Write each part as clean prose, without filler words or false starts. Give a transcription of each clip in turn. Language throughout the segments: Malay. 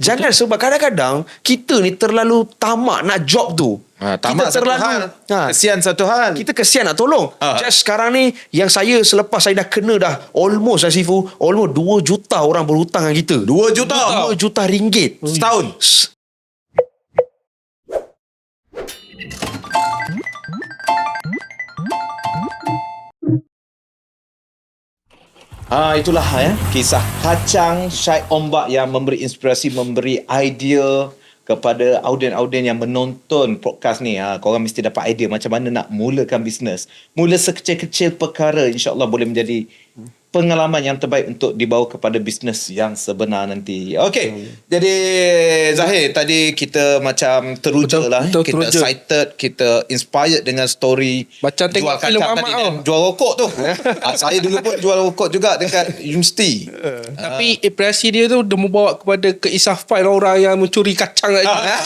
Jangan, sebab kadang-kadang kita ni terlalu tamak nak job tu. Tamak kita terlalu satu hal, kesian satu hal. Kita kesian nak tolong. Just sekarang ni yang saya selepas saya dah kena dah almost Sifu, almost 2 juta orang berhutang dengan kita. 2 juta? 2 juta ringgit Setahun? Itulah kisah kacang Syed Ombak yang memberi inspirasi, memberi idea kepada audien-audien yang menonton podcast ni. Korang mesti dapat idea macam mana nak mulakan bisnes. Mula sekecil-kecil perkara, insya-Allah boleh menjadi pengalaman yang terbaik untuk dibawa kepada bisnes yang sebenar nanti. Okey. Jadi Zahir, tadi kita macam teruja lah. Kita teruja, excited, kita inspired dengan story macam tengok filem Mamat tau. Jual rokok tu. Saya dulu pun jual rokok juga dekat universiti. Tapi impresi dia tu dia membawa kepada keisafan orang yang mencuri kacang lagi.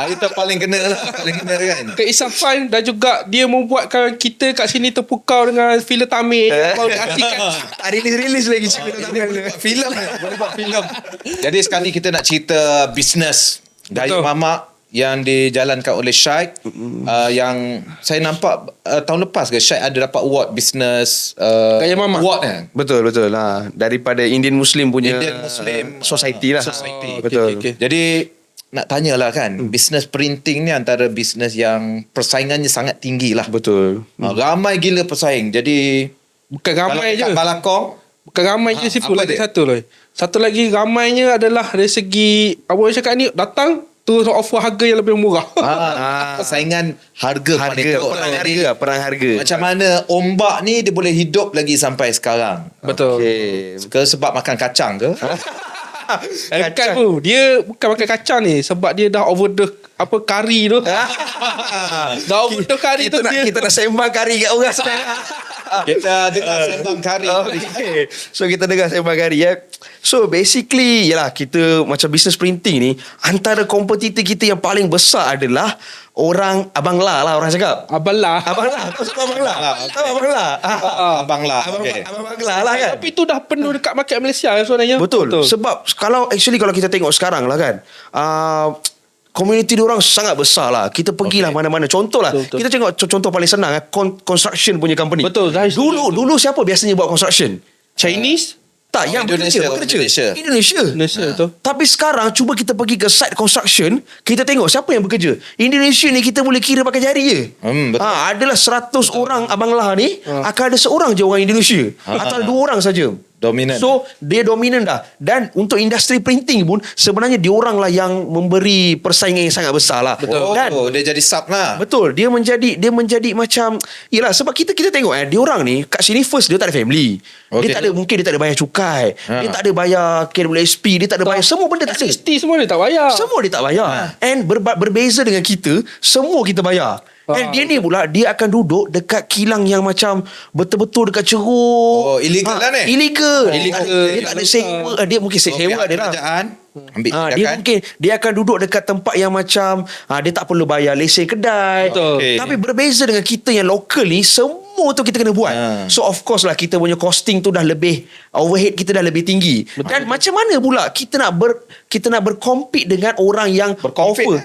Itu paling kena lah. Paling kena kan. Keisafan dan juga dia membuatkan kita kat sini terpukau dengan filem Tamir. Baru diartikan. Tak rilis lagi cerita filem. Boleh buat filem. Jadi sekarang ni kita nak cerita bisnes dari Mamak yang dijalankan oleh Syed. Yang saya nampak tahun lepas ke Syed ada dapat award bisnes Gaya Mamak. Award Betul daripada Indian Muslim punya Indian Muslim society lah. Society. Betul. Okay. Jadi nak tanyalah kan, bisnes printing ni antara bisnes yang persaingannya sangat tinggi lah. Betul. Ramai gila pesaing. Jadi Bukan ramai je. Balakong Bukan ramai je Sifu. Lagi dia? Satu lagi ramainya adalah dari segi apa yang cakap ni, datang terus offer harga yang lebih murah. Persaingan harga perang harga. Macam mana Ombak ni dia boleh hidup lagi sampai sekarang? Betul. Ke sebab makan kacang ke? Bukan tu. Dia bukan makan kacang ni, sebab dia dah overdose kari tu. Dah overdose kari tu. Kita nak sembang kari kat orang sekarang. Kita dengar sembang kari. Okay. So kita dengar sembang kari So basically yalah, kita macam business printing ni, antara kompetitor kita yang paling besar adalah orang Abang La lah orang cakap. Abang La. Kau suka Abang La? Tahu Abang La? Abang La. Abang La lah kan. Tapi tu dah penuh dekat market Malaysia sebenarnya. Betul. Sebab kalau kita tengok sekarang lah kan, community diorang sangat besar lah. Kita pergilah mana-mana. Contoh lah, kita tengok contoh paling senang, construction punya company. Betul. Dulu siapa biasanya buat construction? Chinese? Tak, yang Indonesia. Indonesia tu. Tapi sekarang cuba kita pergi ke site construction, kita tengok siapa yang bekerja. Indonesia ni kita boleh kira pakai jari je. Betul. Adalah 100 orang Abang Lah ni, akan ada seorang je orang Indonesia. Atau 2 orang saja. Dominan. So dia dominan dah. Dan untuk industri printing pun sebenarnya diorang lah yang memberi persaingan yang sangat besar lah. Betul. Dan Dia jadi sub lah. betul, dia menjadi macam, yalah, sebab kita tengok diorang ni kat sini first dia tak ada family. Dia tak ada, mungkin dia tak ada bayar cukai. Dia tak ada bayar KWSP, dia tak ada bayar semua benda, tak ada. SST semua dia tak bayar. Semua dia tak bayar. And berbeza dengan kita, semua kita bayar. And dia ni pula, dia akan duduk dekat kilang yang macam betul-betul dekat ceruk. Illegal lah ni. Illegal. Illegal. Dia tak ada sewa. Dia mungkin sewa dia lah. Ambil dia mungkin dia akan duduk dekat tempat yang macam dia tak perlu bayar lesen kedai. Tapi berbeza dengan kita yang lokal ni, semua tu kita kena buat. So of course lah, kita punya costing tu dah lebih, overhead kita dah lebih tinggi. Dan macam mana pula kita nak berkompet dengan orang yang offer.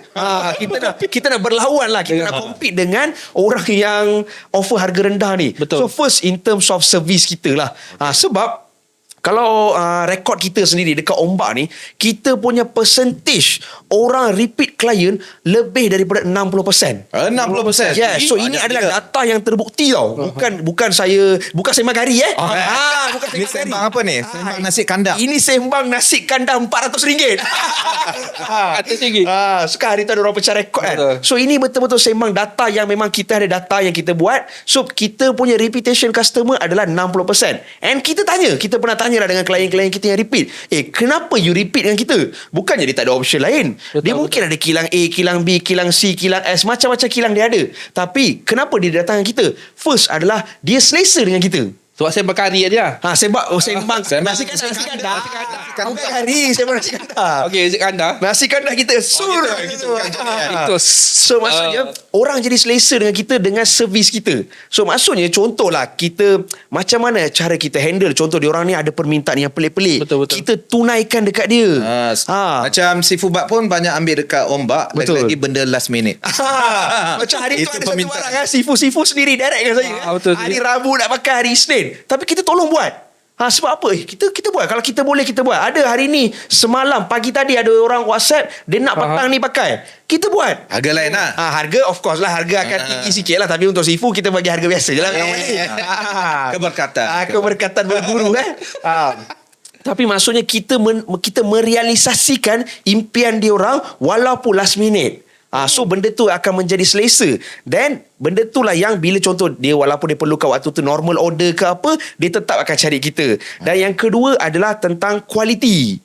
Kita nak berlawan lah. Kita nak compete dengan orang yang offer harga rendah ni. So first in terms of service kita lah. Sebab kalau rekod kita sendiri dekat Ombak ni, kita punya percentage orang repeat client lebih daripada 60%. 60%? Yes. So ini adalah data yang terbukti tau. Bukan sembang kari bukan Ini sembang apa ni? Sembang nasi kandang. Ini sembang nasi kandang RM400. RM400. Sekarang hari tu ada orang pecah rekod kan. So ini betul-betul sembang data yang memang kita ada data yang kita buat. So kita punya reputation customer adalah 60%. And kita pernah tanya lah dengan klien-klien kita yang repeat. Kenapa you repeat dengan kita? Bukannya dia tak ada option lain. Dia mungkin ada kilang A, kilang B, kilang C, kilang S, macam-macam kilang dia ada. Tapi kenapa dia datang dengan kita? First adalah dia selesa dengan kita. Sebab saya berkari dia. Sembang Sembang. nasi kandar. Bukan kari, sembang nasi kandar. Okey, nasi kandar. Nasi kandar kita gitu. Itu So maksudnya orang jadi selesa dengan kita dengan servis kita. So maksudnya contohlah kita macam mana cara kita handle. Contoh diorang ni ada permintaan yang pelik-pelik. Betul. Kita tunaikan dekat dia. Macam si Fubat pun banyak ambil dekat ombak. Betul. Lagi-lagi benda last minute. Macam hari tu Itu ada satu permintaan. barang Sifu sendiri direct dengan saya betul. Hari Rabu nak pakai, hari Isnin, tapi kita tolong buat. Sebab apa? Kita buat. Kalau kita boleh, kita buat. Ada hari ni, semalam, pagi tadi ada orang WhatsApp, dia nak petang ni pakai. Kita buat. Harga lain lah. Harga of course lah. Harga akan tinggi sikit lah. Tapi untuk Sifu, kita bagi harga biasa je lah. Keberkatan. Keberkatan berguru kan. Tapi maksudnya kita merealisasikan impian diorang walaupun last minute. So benda tu akan menjadi selesa. Dan benda tu lah yang bila contoh dia walaupun dia perlukan waktu tu normal order ke apa, dia tetap akan cari kita. Dan yang kedua adalah tentang kualiti.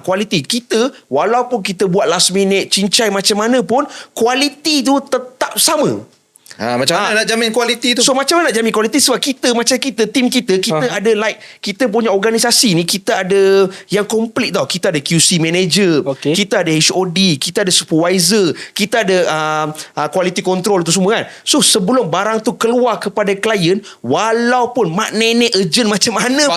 Kualiti kita walaupun kita buat last minute cincai macam mana pun, kualiti tu tetap sama. Macam mana nak jamin kualiti tu? So macam mana nak jamin kualiti? Sebab kita tim kita ada kita punya organisasi ni, kita ada yang komplit tau. Kita ada QC manager, kita ada HOD, kita ada supervisor, kita ada quality control tu semua kan. So sebelum barang tu keluar kepada klien, walaupun mak nenek urgent macam mana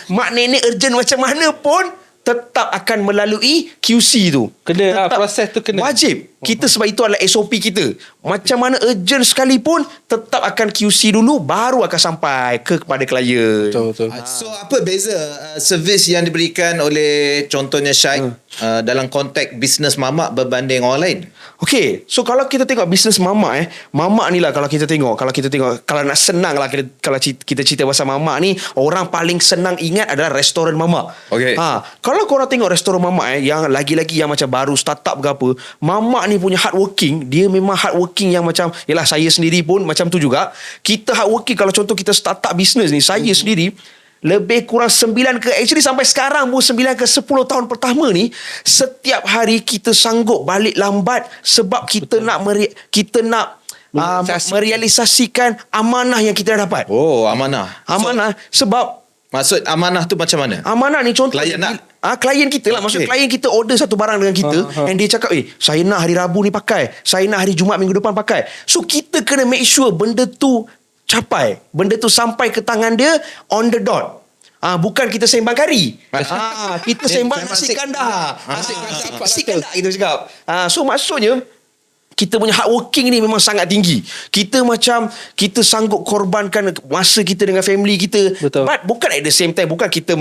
mak nenek urgent macam mana pun, tetap akan melalui QC tu. Kena proses tu kena. Wajib. Kita sebab itu adalah SOP kita. Macam mana urgent sekalipun, tetap akan QC dulu, baru akan sampai kepada klien. Betul. So apa beza servis yang diberikan oleh contohnya Syed dalam konteks bisnes mamak berbanding orang lain? Okay, so kalau kita tengok bisnes mamak mamak ni lah kalau kita tengok kalau nak senang lah kalau kita cerita pasal mamak ni, orang paling senang ingat adalah restoran mamak. Okay. Kalau korang tengok restoran mamak yang lagi-lagi yang macam baru startup ke apa, mamak ni punya hardworking, dia memang hardworking yang macam, yelah saya sendiri pun macam tu juga. Kita hardworking kalau contoh kita startup bisnes ni, saya sendiri lebih kurang 9 ke actually sampai sekarang pun 9 ke 10 tahun pertama ni, setiap hari kita sanggup balik lambat sebab kita nak merealisasikan amanah yang kita dah dapat. Amanah. Sebab Maksud amanah tu macam mana? amanah ni contoh Klien nak? Klien kita lah. Maksud klien kita order satu barang dengan kita, and dia cakap saya nak hari Rabu ni pakai, saya nak hari Jumaat minggu depan pakai. So kita kena make sure benda tu capai, benda tu sampai ke tangan dia on the dot. Bukan kita sembang kari. Kita sembang nasi kandar. Nasi kandar kita cakap. So maksudnya kita punya hardworking ni memang sangat tinggi. Kita sanggup korbankan masa kita dengan family kita. Betul. But bukan at the same time, bukan kita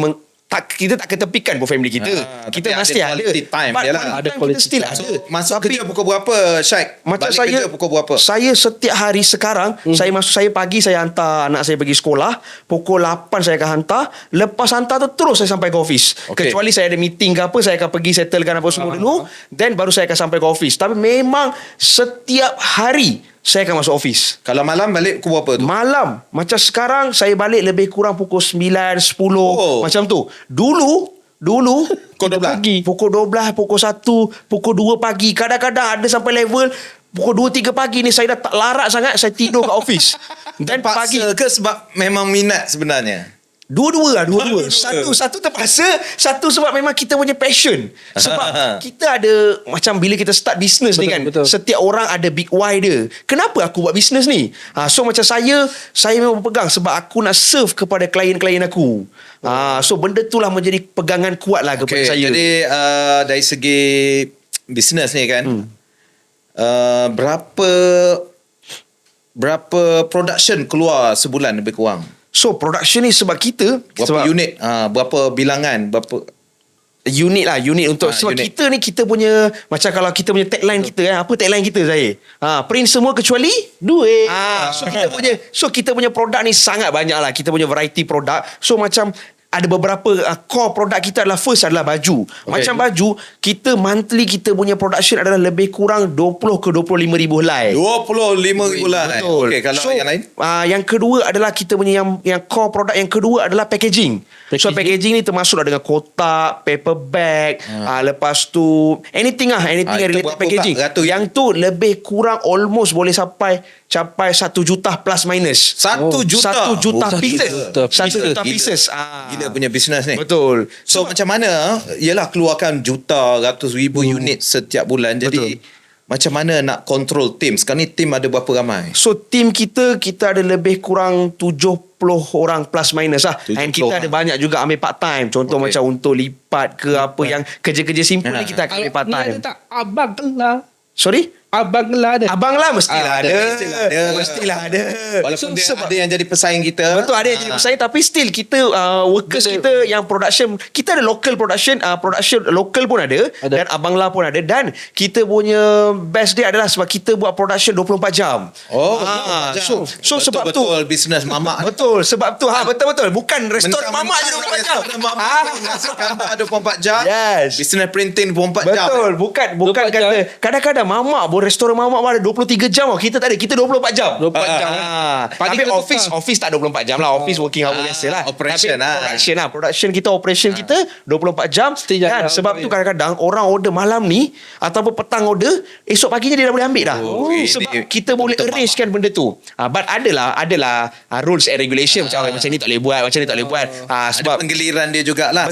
kita tak ketepikan pun family kita. Kita mesti ada quality time dia lah. Ada quality kita still time. ada. So, masuk kerja pukul berapa, Syed? Macam Balik saya kerja pukul berapa? Saya setiap hari sekarang saya pagi saya hantar anak saya pergi sekolah, pukul 8 saya akan hantar, lepas hantar tu terus saya sampai ke office. Kecuali saya ada meeting ke apa, saya akan pergi settlekan apa semua dulu, then baru saya akan sampai ke office. Tapi memang setiap hari saya akan masuk office. Kalau malam balik pukul berapa tu? Malam. Macam sekarang saya balik lebih kurang pukul 9, 10 macam tu. Dulu pukul 12 pagi. Pukul 12, pukul 1, pukul 2 pagi. Kadang-kadang ada sampai level pukul 2, 3 pagi ni saya dah tak larat sangat, saya tidur kat office. Dan pagi ke sebab memang minat sebenarnya? Dua-dua. Satu terpaksa, satu sebab memang kita punya passion. Sebab kita ada macam bila kita start business ni kan, setiap orang ada big why dia. Kenapa aku buat business ni? So macam saya memang berpegang sebab aku nak serve kepada klien-klien aku. So benda tu lah menjadi pegangan kuat lah kepada saya. Jadi dari segi business ni kan, berapa production keluar sebulan lebih kurang? So production ni sebab kita berapa unit, berapa bilangan, berapa unit untuk sebab unit. Kita punya macam kalau kita punya tagline kita apa tagline kita saya? Print semua kecuali duit. So kita punya produk ni sangat banyak lah. Kita punya variety produk. So macam ada beberapa core produk kita adalah first adalah baju. Macam baju, kita monthly kita punya production adalah lebih kurang 20 ke 25 ribu helai. 25 ribu helai. Betul. Kalau yang lain? Yang kedua adalah kita punya yang core produk yang kedua adalah packaging. So packaging ni termasuklah dengan kotak, paper bag, lepas tu anything yang related packaging. Yang tu lebih kurang almost boleh sampai capai 1 juta plus minus. 1 juta. 1 juta pieces. 1 juta Gila. pieces. Gila punya bisnes ni. Betul. So macam mana? Yalah, keluarkan juta, ratus ribu unit setiap bulan. Jadi macam mana nak control tim? Sekarang ni tim ada berapa ramai? So tim kita ada lebih kurang 70 orang plus minus lah. 70 And kita ada banyak juga ambil part time. Contoh macam untuk lipat ke apa yang kerja-kerja simple ni kita akan ambil part Ni time. ada tak abang lah? Sorry? Abang lah ada. Abang lah mestilah ada. Mestilah Mestilah ada. Walaupun dia ada yang jadi pesaing kita. Betul, ada yang jadi pesaing, tapi still kita workers kita yang production, kita ada local production local pun ada, dan Abang La pun ada, dan kita punya best dia adalah sebab kita buat production 24 jam. Oh, so sebab tu betul bisnes mamak. betul, sebab tu betul bukan restoran mamak je 24 jam. Gambar 24 jam. Yes. Bisnes printing 24 jam. Betul, bukan 24 jam. kata kadang-kadang mamak pun restoran mamak pun ada 23 jam tau. Kita tak ada, kita 24 jam. 24 jam. Tapi kita office tak 24 jam lah. Office working hour biasa lah. Operation Tapi production kita 24 jam. Mesti Dan jalan. sebab tu kadang-kadang orang order malam ni ataupun petang order, esok paginya dia dah boleh ambil dah. Sebab kita boleh arrange kan benda tu. But adalah rules and regulation macam ni tak boleh buat, macam ni tak boleh buat. Sebab Ada penggiliran dia jugalah.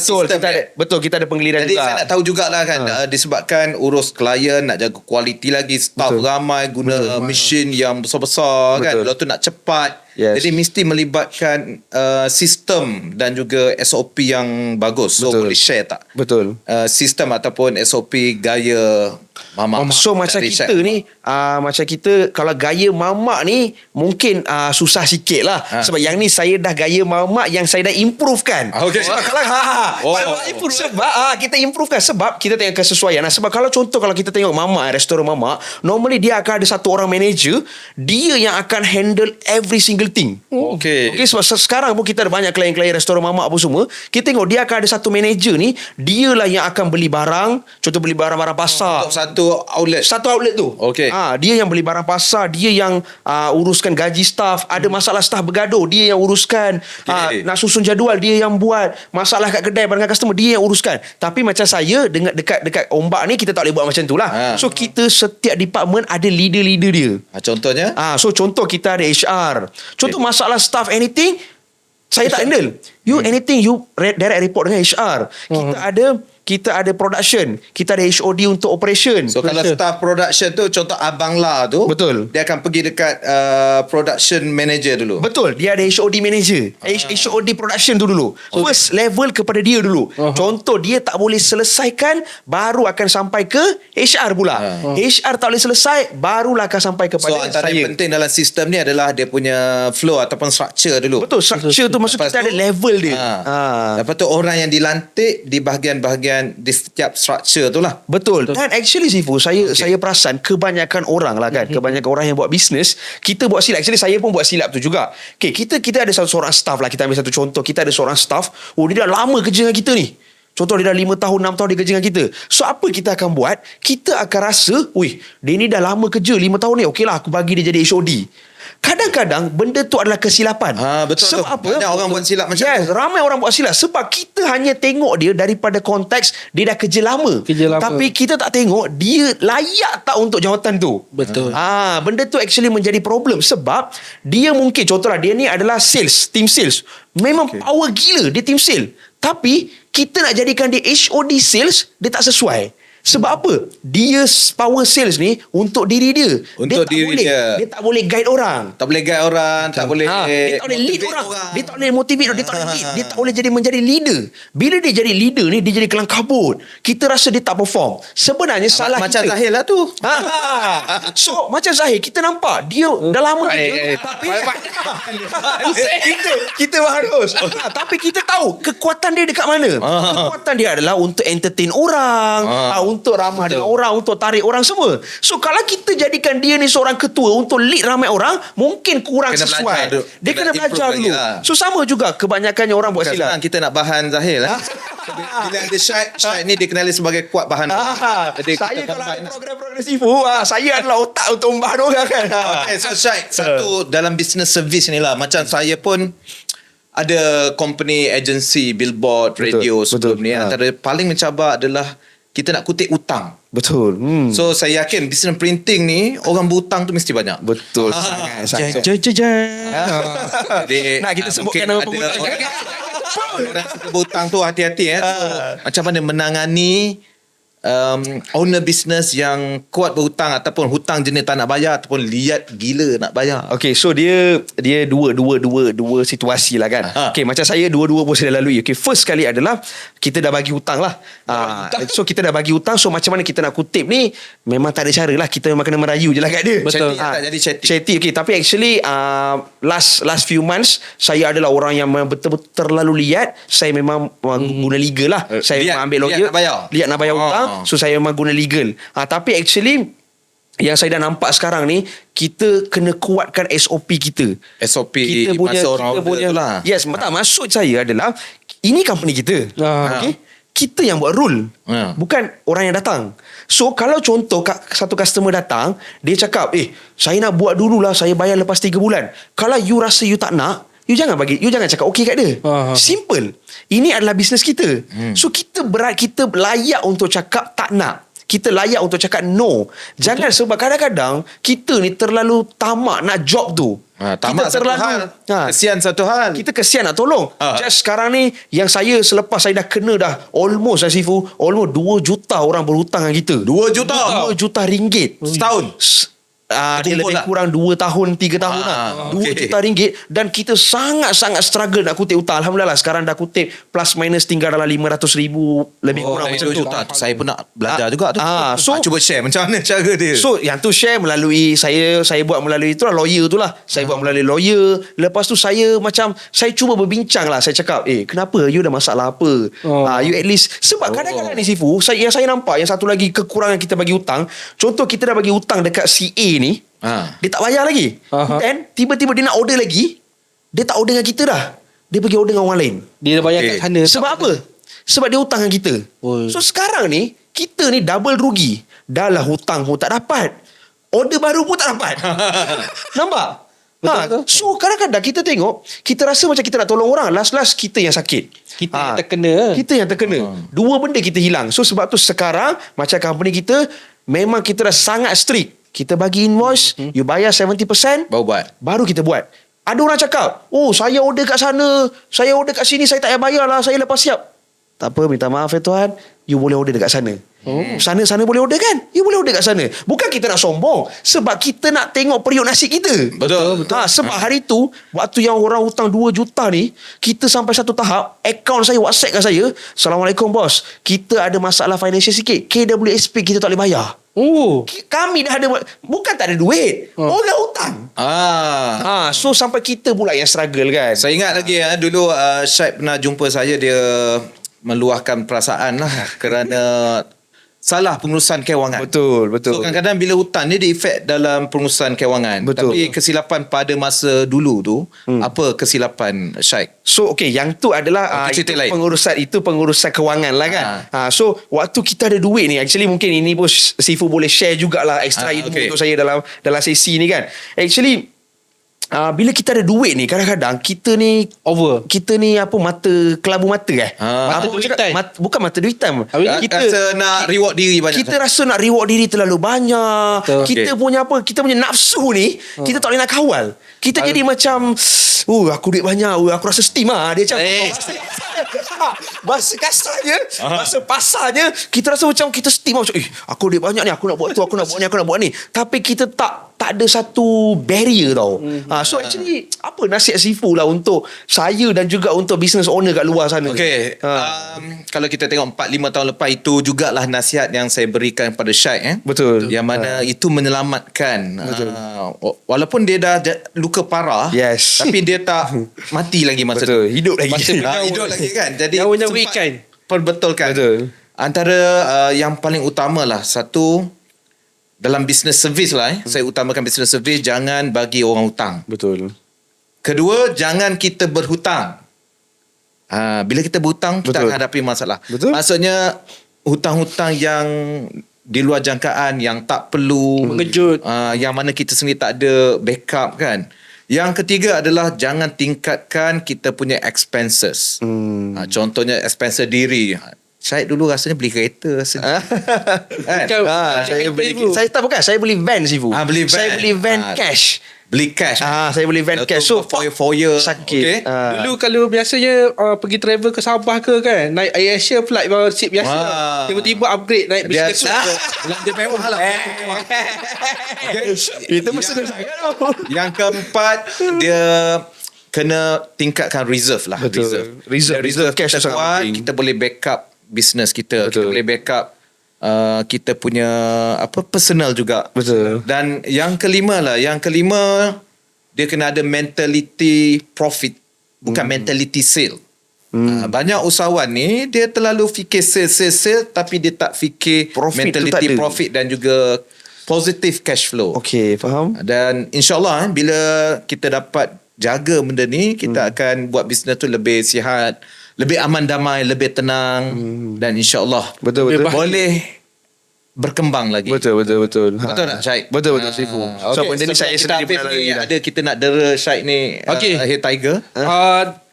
betul kita ada penggiliran Jadi juga. saya nak tahu jugalah kan, disebabkan urus klien, nak jaga kualiti lagi, staff ramai, guna mesin yang besar-besar kan. Lepas tu nak cepat. Yes. Jadi mesti melibatkan sistem dan juga SOP yang bagus. So Betul. boleh share tak? Betul. Sistem ataupun SOP gaya mamak. So macam Dari kita ni macam kita kalau gaya mamak ni mungkin susah sikit lah. Sebab yang ni saya dah gaya mamak yang saya dah improve kan. Okay. Sebab kalau improve. sebab kita improve kan, sebab kita tengok kesesuaian. Sebab kalau contoh kalau kita tengok mamak, restoran mamak, normally dia akan ada satu orang manager, dia yang akan handle every single thing. Okay. Okay, sebab sekarang pun kita ada banyak klien-klien restoran mamak apa semua. Kita tengok dia akan ada satu manager ni, dialah yang akan beli barang, contoh beli barang-barang pasar. Untuk satu outlet tu. Okey. Dia yang beli barang pasar, dia yang uruskan gaji staff, ada masalah staff bergaduh, dia yang uruskan. Nak susun jadual, dia yang buat. Masalah kat kedai barang customer, dia yang uruskan. Tapi macam saya dengan dekat Ombak ni kita tak boleh buat macam tu lah. So kita setiap department ada leader-leader dia. Contohnya? So contoh kita ada HR. Contoh masalah staff anything, saya tak handle. Anything you direct report dengan HR. Kita ada production, kita ada HOD untuk operation. So kalau staff production tu, contoh Abang La tu, Betul. dia akan pergi dekat production manager dulu. Betul, dia ada HOD manager. HOD production tu dulu. First level kepada dia dulu. Contoh dia tak boleh selesaikan, baru akan sampai ke HR pula. HR tak boleh selesai, barulah akan sampai kepada So antara saya. yang penting dalam sistem ni adalah dia punya flow ataupun structure dulu. Betul, structure tu maksud Lepas kita ada tu, level dia. Lepas tu orang yang dilantik di bahagian-bahagian di setiap structure tu lah. Betul. Dan actually Sifu, saya perasan kebanyakan orang lah kan, kebanyakan orang yang buat bisnes, kita buat silap. Actually saya pun buat silap tu juga. Okay, kita ada seorang staff lah, kita ambil satu contoh, kita ada seorang staff, dia dah lama kerja dengan kita ni. Contoh dia dah 5 tahun, 6 tahun dia kerja dengan kita. So apa kita akan buat? Kita akan rasa, dia ni dah lama kerja 5 tahun ni, okey lah aku bagi dia jadi HOD. Kadang-kadang benda tu adalah kesilapan. Betul. Sebab apa? Banyak orang buat silap macam tu. Ramai orang buat silap. Sebab kita hanya tengok dia daripada konteks dia dah kerja lama. Tapi kita tak tengok dia layak tak untuk jawatan tu. Betul. Benda tu actually menjadi problem. Sebab dia mungkin, contohlah dia ni adalah sales, team sales. Memang power gila dia team sales. Tapi kita nak jadikan dia HOD sales, dia tak sesuai. Sebab apa? Dia power sales ni untuk diri dia. Untuk diri dia. Dia tak boleh guide orang. Tak boleh guide orang, tak boleh dia tak boleh lead orang. Dia tak boleh motivate, dia tak boleh lead. Dia tak boleh menjadi leader. Bila dia jadi leader ni, dia jadi kelang kabut. Kita rasa dia tak perform. Sebenarnya salah macam kita. Zahir lah tu. So macam Zahir, kita nampak dia dah lama kerja, tapi kita harus. Tapi kita tahu kekuatan dia dekat mana. Kekuatan dia adalah untuk entertain orang, untuk ramah dengan orang, untuk tarik orang semua. So kalau kita jadikan dia ni seorang ketua untuk lead ramai orang, mungkin kurang Kena sesuai. belajar Dia kena belajar dulu. So sama juga kebanyakannya orang buat silap. Sekarang kita nak bahan Zahir lah. Bila ada Syed ni dikenali sebagai kuat bahan. Jadi Saya kalau ada program-program Sifu, saya adalah otak untuk membahan orang kan. Okay, so Syed, satu dalam business service ni lah. Macam saya pun ada company, agency, billboard, radio sebelum ni. Antara paling mencabar adalah kita nak kutip hutang. Betul. So saya yakin business printing ni orang berhutang tu mesti banyak. Betul sangat. Jadi, Nak kita sebutkan nama penghutang. Orang suka berhutang tu hati-hati macam mana menangani owner business yang kuat berhutang ataupun hutang jenis tak nak bayar ataupun liat gila nak bayar. Okay, so dia dua situasi lah kan. Okay, macam saya dua-dua pun saya dah lalui. Okay, first kali adalah kita dah bagi hutang lah. So kita dah bagi hutang, so macam mana kita nak kutip ni memang tak ada cara lah. Kita memang kena merayu je lah kat dia. Betul. Tak jadi Chatty. Okay, tapi actually last few months saya adalah orang yang betul-betul terlalu liat. Saya memang guna legal lah. Saya memang ambil lawyer. Liat nak bayar hutang. So saya memang guna legal. Tapi actually yang saya dah nampak sekarang ni, kita kena kuatkan SOP kita. SOP kita punya, masa orang kita punya, tu lah. Yes, tak, maksud saya adalah ini company kita. Okay? Kita yang buat rule. Bukan orang yang datang. So kalau contoh satu customer datang, dia cakap, saya nak buat dululah, saya bayar lepas 3 bulan. Kalau you rasa you tak nak, you jangan cakap okey kat dia. Simple. Ini adalah bisnes kita. So kita layak untuk cakap tak nak. Kita layak untuk cakap no. Jangan sebab kadang-kadang kita ni terlalu tamak nak job tu. Tamak kita terlalu kesian satu hal. Kita kesian nak tolong. Just sekarang ni yang selepas saya dah kena dah almost Sifu, almost 2 juta orang berhutang dengan kita. 2 juta? 2 juta ringgit setahun. Dia lebih kurang 2 tahun 3 tahun lah. 2 juta ringgit. Dan kita sangat-sangat struggle nak kutip hutang. Alhamdulillah sekarang dah kutip plus minus tinggal dalam 500,000 lebih kurang macam tu. Saya pun nak belajar juga tu. So cuba share macam mana cara dia. So yang tu share melalui saya buat melalui itulah lawyer tu lah. Saya buat melalui lawyer. Lepas tu saya cuba berbincang lah. Saya cakap kenapa you ada masalah apa? You at least sebab kadang-kadang ni Sifu, yang saya nampak yang satu lagi kekurangan kita bagi hutang. Contoh kita dah bagi hutang dekat CA ni, dia tak bayar lagi. Dan tiba-tiba dia nak order lagi, dia tak order dengan kita dah. Dia pergi order dengan orang lain. Dia dah bayar kat sana. Sebab apa? Sebab dia hutang dengan kita. So sekarang ni kita ni double rugi. Dah lah hutang pun tak dapat, order baru pun tak dapat. Nampak? So kadang-kadang kita tengok, kita rasa macam kita nak tolong orang, last kita yang sakit. Kita yang terkena. Kita yang terkena. Dua benda kita hilang. So sebab tu sekarang macam company kita, memang kita dah sangat strict. Kita bagi invoice, you bayar 70%, baru kita buat. Ada orang cakap, saya order kat sana, saya order kat sini, saya tak payah bayar lah, saya lepas siap. Tak apa, minta maaf ya Tuhan, you boleh order dekat sana. Sana boleh order kan? You boleh order kat sana. Bukan kita nak sombong, sebab kita nak tengok periuk nasi kita. Betul. Sebab hari tu, waktu yang orang hutang 2 juta ni, kita sampai satu tahap, akaun saya WhatsApp kat saya, Assalamualaikum bos, kita ada masalah financial sikit, KWSP kita tak boleh bayar. Kami dah ada, bukan tak ada duit, orang hutang. So sampai kita pula yang struggle kan. Saya ingat lagi dulu Syed pernah jumpa saya, dia meluahkan perasaan lah kerana salah pengurusan kewangan. Betul. So kadang-kadang bila hutang ni dia efek dalam pengurusan kewangan. Betul. Tapi kesilapan pada masa dulu tu, apa kesilapan Syed? So yang tu adalah pengurusan kewangan lah kan. So waktu kita ada duit ni, actually mungkin ini pun Sifu boleh share jugalah extra ilmu untuk saya dalam sesi ni kan. Actually bila kita ada duit ni, kadang-kadang kita ni kelabu mata bukan mata duitan. Kita rasa nak reward diri banyak. Kita rasa nak reward diri terlalu banyak. Kita punya nafsu ni kita tak boleh nak kawal. Kita jadi macam aku duit banyak, aku rasa steam dia macam bahasa kasarnya, bahasa pasarnya, kita rasa macam kita steam macam aku duit banyak ni, aku nak buat tu, aku nak buat ni. Tapi kita tak ada satu barrier tau. So actually apa nasihat Sifu lah untuk saya dan juga untuk business owner kat luar sana. Kalau kita tengok 4-5 tahun lepas, itu jugalah nasihat yang saya berikan kepada Syed. Betul. Yang mana itu menyelamatkan. Walaupun dia dah luka parah, tapi dia tak mati lagi masa tu. Hidup lagi. Hidup lagi kan. Jadi ikan. Perbetulkan. Antara yang paling utama lah, satu, dalam business service lah, saya utamakan business service, jangan bagi orang hutang. Betul. Kedua, jangan kita berhutang. Bila kita berhutang, kita akan hadapi masalah. Betul. Maksudnya hutang-hutang yang di luar jangkaan, yang tak perlu, mengejut, yang mana kita sendiri tak ada backup kan. Yang ketiga adalah jangan tingkatkan kita punya expenses. Contohnya expenses diri. Syed dulu rasanya beli kereta rasanya. Kau- Saya beli Sifu. saya beli van Sifu. Beli van. Saya beli van cash. Beli cash. Saya beli van Lepas cash. tu So foyer sakit. Dulu kalau biasanya pergi travel ke Sabah ke kan, naik AirAsia flight seat biasa. Wah. Tiba-tiba upgrade naik Dia business class. belanja mewah lah. Itu mesti dah sangat tau. Yang keempat, dia kena tingkatkan reserve lah. Betul. Reserve Cash kita sangat kuat, penting. kita boleh backup business kita. Kita Betul. boleh backup kita punya personal juga. Betul. Dan yang kelima dia kena ada mentality profit, bukan mentality sale. Banyak usahawan ni dia terlalu fikir sale tapi dia tak fikir Profit tu mentality tak ada. profit dan juga positive cash flow. Okey, faham? Dan insyaAllah bila kita dapat jaga benda ni, kita akan buat bisnes tu lebih sihat, lebih aman damai, lebih tenang dan insyaAllah Betul. boleh berkembang lagi. Betul. Betul tak Syed? Betul Sifu. So benda ni saya kita sendiri pernah lalui dah. ada kita nak dera Syed ni Okey. Hair Tiger.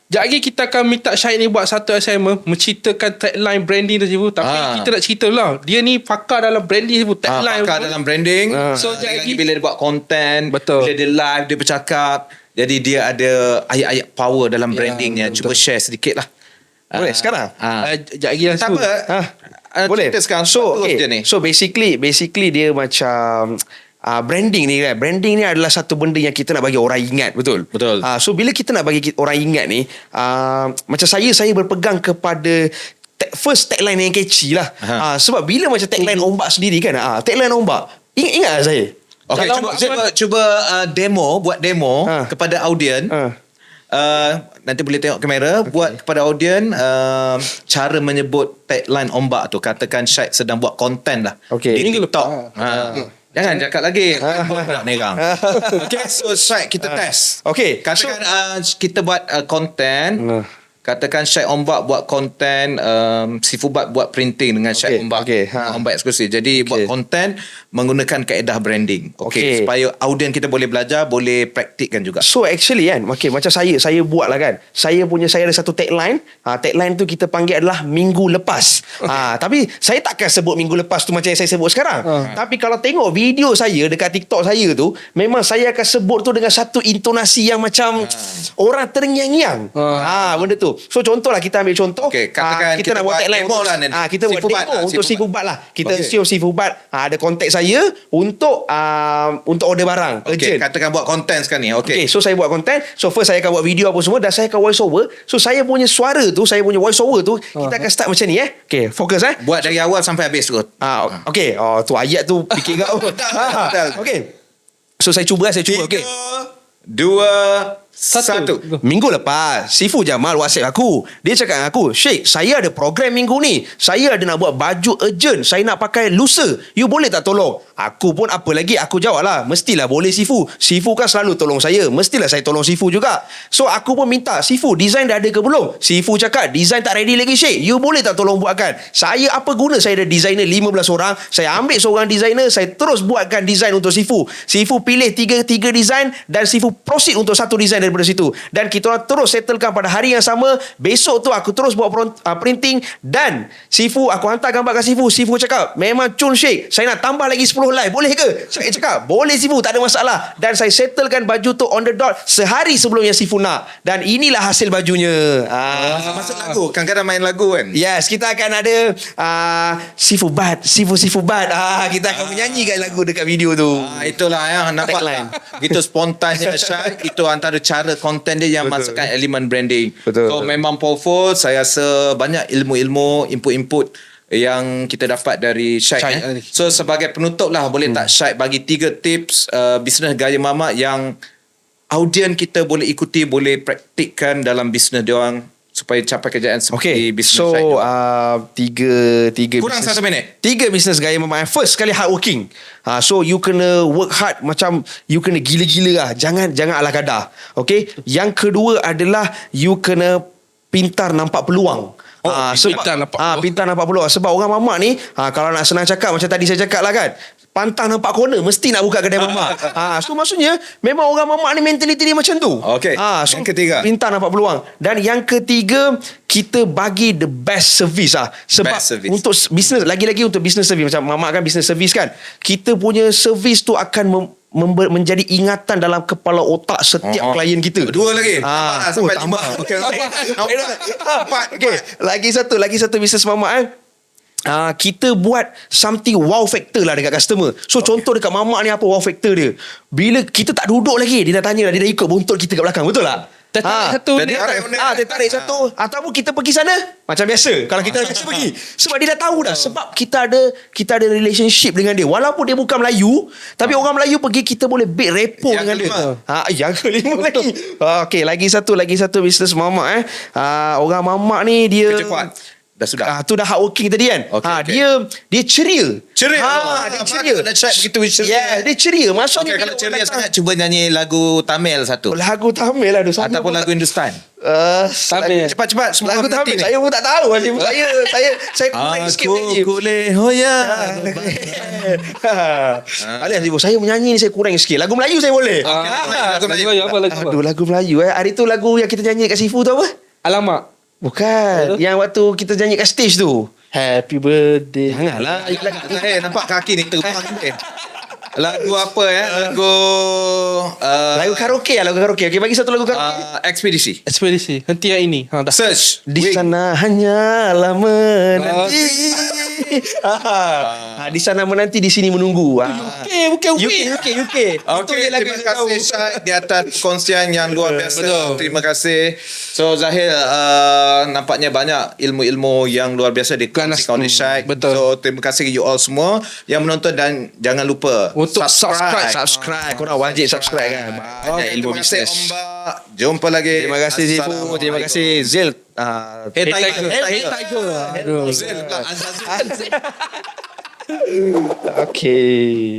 Sekejap lagi kita akan minta Syed ni buat satu assignment menceritakan tagline branding tu Sifu. Tapi kita nak cerita lah. Dia ni pakar dalam branding Sifu. Tagline Pakar dalam branding. So, So jadi- bila dia buat content, Betul. bila dia live, dia bercakap, jadi dia ada ayat-ayat power dalam brandingnya. Cuba share sedikit lah. Boleh sekarang? Sekejap lagi lah Tak Sifu. apa. Boleh. Kita sekarang So terus okay. je ni. So basically dia macam branding ni kan. Branding ni adalah satu benda yang kita nak bagi orang ingat, betul? Betul. So bila kita nak bagi orang ingat ni, macam saya berpegang kepada first tagline yang catchy lah. Sebab bila macam tagline ombak sendiri kan, tagline ombak ingat tak saya? Okay, Dalam cuba buat demo kepada audien. Nanti boleh tengok kamera. Buat kepada audien cara menyebut tagline ombak tu. Katakan Syed sedang buat konten lah Okay. di Minggu TikTok. lepas. Jangan cakap lagi. Nak nerang. Okay, so Syed kita test. Okay, Katakan kita buat konten. Katakan Syed Ombak buat konten, Sifu Bat buat printing dengan Syed Ombak. Ombak eksklusif. Jadi buat konten menggunakan kaedah branding. Okay. Supaya audien kita boleh belajar, boleh praktikkan juga. So actually kan, macam saya buat lah kan. Saya ada satu tagline. Tagline tu kita panggil adalah minggu lepas. Tapi saya takkan sebut minggu lepas tu macam yang saya sebut sekarang. Tapi kalau tengok video saya dekat TikTok saya tu, memang saya akan sebut tu dengan satu intonasi yang macam orang terngiang-ngiang. Benda tu. So contohlah kita ambil contoh. Okey, katakan kita nak buat buat tagline demo untuk, lah ni. kita buat Sifu Bat demo lah, untuk Sifu Sifu Bat. Bat lah. Kita Okey. show Sifu Bat ada kontak saya untuk order barang Okay, urgent. katakan buat konten sekarang ni. Okay, Okay. so saya buat konten. So first saya akan buat video apa semua dan saya akan voice over. So saya punya suara tu, saya punya voice over tu, kita akan start macam ni Okay, fokus Buat dari awal sampai habis kot. Okay, tu ayat tu fikir kau. Betul. Okay. So saya cuba. Okay. 3, 2, 1. Minggu lepas Sifu Jamal WhatsApp aku. Dia cakap dengan aku, Syekh, saya ada program minggu ni. Saya ada nak buat baju urgent. Saya nak pakai lusa. You boleh tak tolong? Aku pun apa lagi, aku jawab lah, mestilah boleh Sifu. Sifu kan selalu tolong saya. Mestilah saya tolong Sifu juga. So aku pun minta, Sifu, design dah ada ke belum? Sifu cakap, design tak ready lagi Syekh. You boleh tak tolong buatkan? Saya apa guna saya ada designer 15 orang. Saya ambil seorang designer, saya terus buatkan design untuk Sifu. Sifu pilih tiga design dan Sifu proceed untuk satu design daripada situ. Dan kita orang terus settlekan pada hari yang sama. Besok tu aku terus buat printing dan Sifu, aku hantar gambar kat Sifu. Sifu cakap, memang cun Syekh, saya nak tambah lagi 10 live. Boleh ke? Saya cakap, boleh Sifu, tak ada masalah. Dan saya settlekan baju tu on the dot sehari sebelum yang Sifu nak. Dan inilah hasil bajunya. Masuk lagu. Kadang-kadang main lagu kan. Yes, kita akan ada Sifu Bat. Kita akan menyanyikan lagu dekat video tu. Itulah ya, nampak Tagline. tak? Gitu spontannya Syed. Itu antara cara konten dia yang masukkan elemen branding. Betul. So memang powerful. Saya rasa banyak ilmu-ilmu, input-input yang kita dapat dari Syed. So sebagai penutup lah, boleh tak Syed bagi 3 tips bisnes gaya mamak yang audien kita boleh ikuti, boleh praktikkan dalam bisnes diorang supaya capai kejayaan seperti bisnes so Syed. tiga Kurang business- 1 minit. 3 bisnes gaya memang. First sekali hard working. So you kena work hard, macam you kena gila-gila lah. Jangan ala kadar. Okay. Yang kedua adalah you kena pintar nampak peluang. pintar nampak peluang. Pintar nampak peluang. Sebab orang mamak ni, kalau nak senang cakap macam tadi saya cakap lah kan, pantang nampak corner mesti nak buka kedai mamak. So maksudnya memang orang mamak ni mentaliti dia macam tu. Okey. So Yang ketiga. pintar nampak peluang. Dan yang ketiga, kita bagi the best service sebab Best service. untuk business, lagi-lagi untuk business service, macam mamak kan business service kan, kita punya service tu akan menjadi ingatan dalam kepala otak setiap klien kita. Dua lagi. Sampai tambah. lima. Okey. Okay. Lagi satu bisnes mamak kita buat something wow factor lah dekat customer. So contoh dekat mamak ni, apa wow factor dia? Bila kita tak duduk lagi, dia dah tanya lah, dia dah ikut buntut kita kat belakang, betul tak? Dia tarik satu. Ataupun kita pergi sana macam biasa. Kalau kita biasa pergi, sebab dia dah tahu dah. Sebab kita ada relationship dengan dia. Walaupun dia bukan Melayu, tapi orang Melayu pergi, kita boleh build rapport dengan dia. Yang kelima lagi. Okay, lagi satu bisnes mamak. Orang mamak ni dia Cepat. Dah sudah. Tu dah hardworking tadi kan. Okay. Dia ceria. Dia ceria. Nak cakap begitu ceria. Yeah, dia ceria. Maksudnya Kalau ceria sangat, cuba nyanyi lagu Tamil satu. Lagu Tamil lah. Ataupun lagu Hindustan. Tamil. Cepat-cepat semua Lagu orang Tamil nanti saya pun tak tahu. Saya kurang sikit nyanyi. Aku lehoya. Alias ibu, saya menyanyi ni saya kurang sikit. Lagu Melayu saya boleh. Lagu Melayu apa lagu apa? Aduh, lagu Melayu. Hari tu lagu yang kita nyanyi kat Sifu tu apa? Alamak. Bukan. Yang waktu kita nyanyi kat stage tu. Happy birthday. Janganlah. Nampak kaki ni terbang ni. Lagu apa ya? Lagu karaoke lah. Lagu karaoke. Okay, bagi satu lagu karaoke. Ekspedisi. Henti yang ini. Dah. Search. Di sana hanyalah menanti. Di sana menanti, di sini menunggu. Bukan UK. Okey, terima kasih Syed di atas perkongsian yang luar biasa. Betul. Terima kasih. So Zahil, nampaknya banyak ilmu-ilmu yang luar biasa dikongsikan oleh Syed. Betul. So terima kasih you all semua yang menonton, dan jangan lupa untuk subscribe. Korang wajib subscribe kan. Banyak ilmu terima kasih bisnes. Ombak. Jumpa lagi. Terima kasih Zifu. Terima kasih Zil. Hey Tiger. Aduh. Zil pula. Okay.